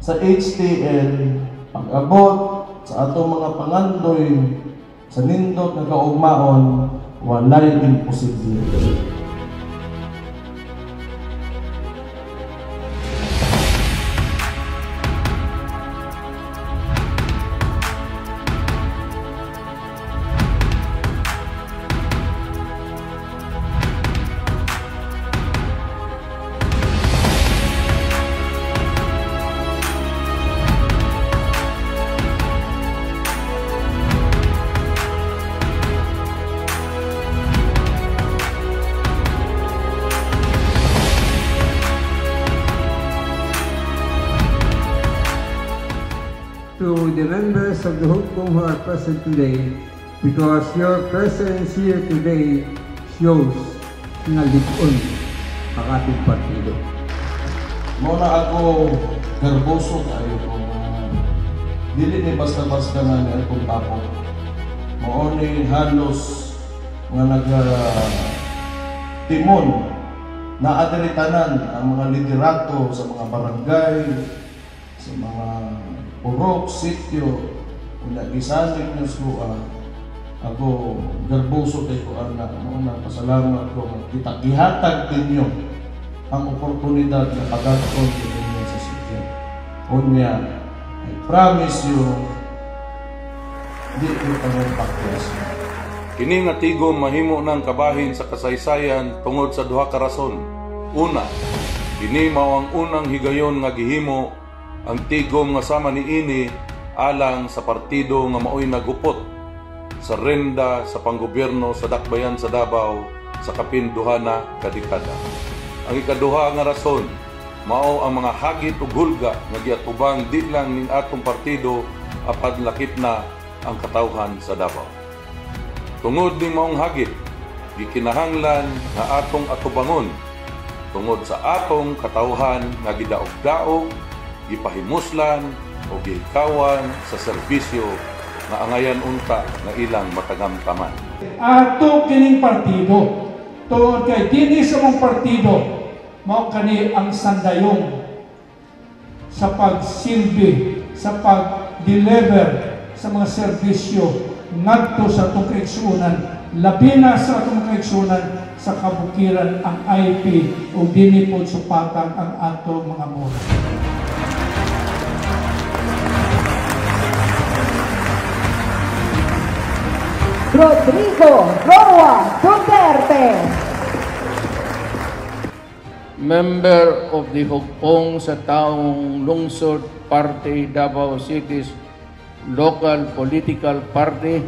sa HTL, pag-abot sa atong mga pangandoy sa nindot nga kaugmaon, walay imposible. To the members of the Hukbong who are present today, because your presence here today shows nga ligon ang ating partido. Muna ako nerboso kayo kung dili ni basta-basta nga ni akong tapos. Mao ni halos nga timon na aderitanan ang mga liderato sa mga barangay, sa mga purok, sityo, kung nagisanig nyo suwa, ako nerboso kay ko anak. Muna pasalamat ko kita ihatag ninyo ang oportunidad na pagkakon ninyo sa sityo. Unya, I promise you, di ko tanong paklas. Kini nga tigom mahimo ng kabahin sa kasaysayan tungod sa duha ka rason. Una, kini mao ang unang higayon nga gihimo ang tigom nga sama ni ini alang sa partido nga maoy nagupot sa renda sa panggobyerno sa dakbayan sa Davao sa kapin duha na kadekada. Ang ikaduha nga rason mao ang mga hagit ug hulga nga giatubang di lang ning atong partido apan lakip na ang katawhan sa Davao. Tungod ning maong hagit gikinahanglan nga atong atubangon tungod sa atong katawhan nga gidaog-daog, gipahimuslan o gikawan sa serbisyo nga angayan unta nga ilang matagamtaman. Ato kining partido, tuod kay dinhi sa mong partido, mao kani ang sandayong sa pagsilbi, sa pag-deliver sa mga serbisyo ngadto sa atong kaigsuonan, labi na sa atong kaigsuonan sa kabukiran ang IP o dinhi pod supatan ang ato mga mura. Rodrigo Roa Duterte, member of the Hukbong sa Taong Lungsod Party Davao City's local political party,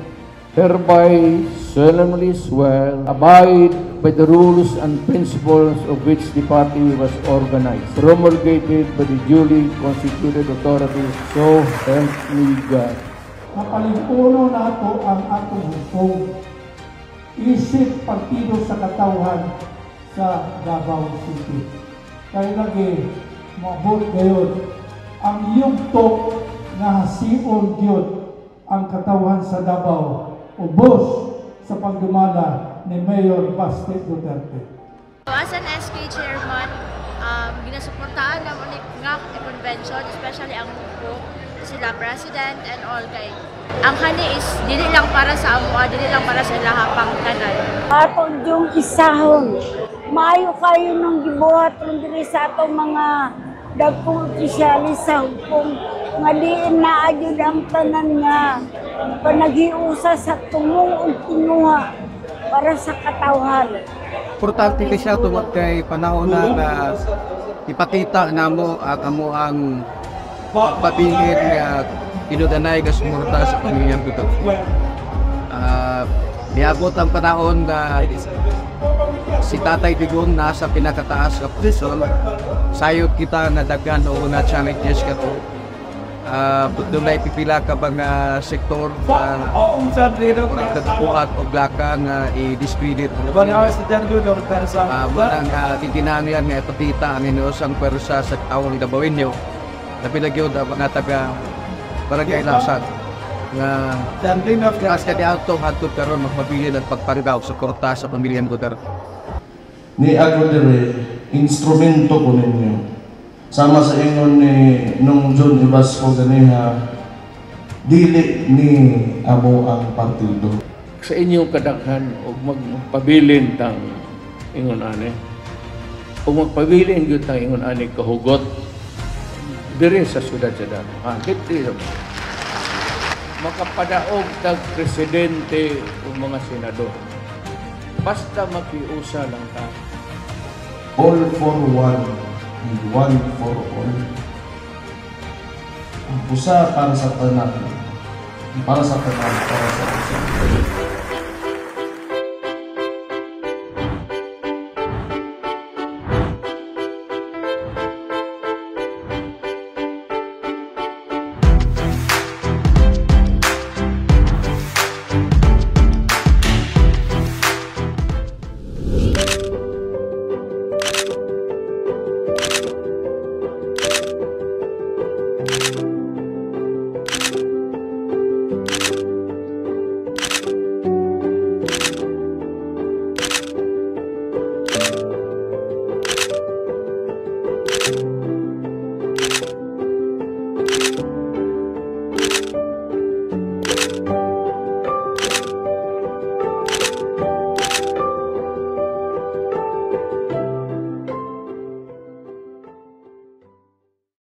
hereby solemnly swear abide by the rules and principles of which the party was organized, promulgated by the duly constituted authorities, so help me God. Mapalipuno nato ang atong hukbong, isip partido sa katawhan sa Davao City. Kaya lagi, maabot gayon, ang yugto na hasiol gyud ang katawhan sa Davao, ubos sa pagdumala ni Mayor Baste Duterte. As an SK chairman, ginasuportahan naman nga convention, especially ang hukbong, sila president and all kay ang hani is dili lang para sa amo, dili lang para sa lahapang tanan. atong yung isahon, maayo kayo nang gibuhat ron diri sa atong mga dagkong opisyalis sa hukbong nga diin na agyud ang tanan nga panagiusa sa tumong ug tinuha para sa katawhan. Importante kay siya tungod kay panahon na ipakita namo at amo ang pabilin nga inudanay nga sumurta sa pamilyang Duterte. Niabot ang panahon na si Tatay Digong nasa pinakataas sa posisyon. Sayot kita na daghan o na challenges ka to. Doon na ipipila ka mga sektor nagtatapuat o blaka nga i-discredit. Manang titinangan nga ipatita ang inosang pwersa sa taong Davawin nyo. Napilagyo na mga taga barangay Lasad nga kasi di ato hatod karon magpabilin at pagparidaw sa korta sa pamilyang Duterte. Ni ako dire instrumento ko ninyo sama sa ingon ni nung John Ibasco ganiha, dili ni amo ang partido. Sa inyong kadaghan o magpabilin tang ingon ani. O magpabilin gyud tang ingon ani kahugot diri sa syudad sa Davao. Dito makapadaog tag presidente o mga senador. Basta makiusa lang ta. All for one and one for all. Ang pusa para sa tanan, para sa tanan, para sa usa.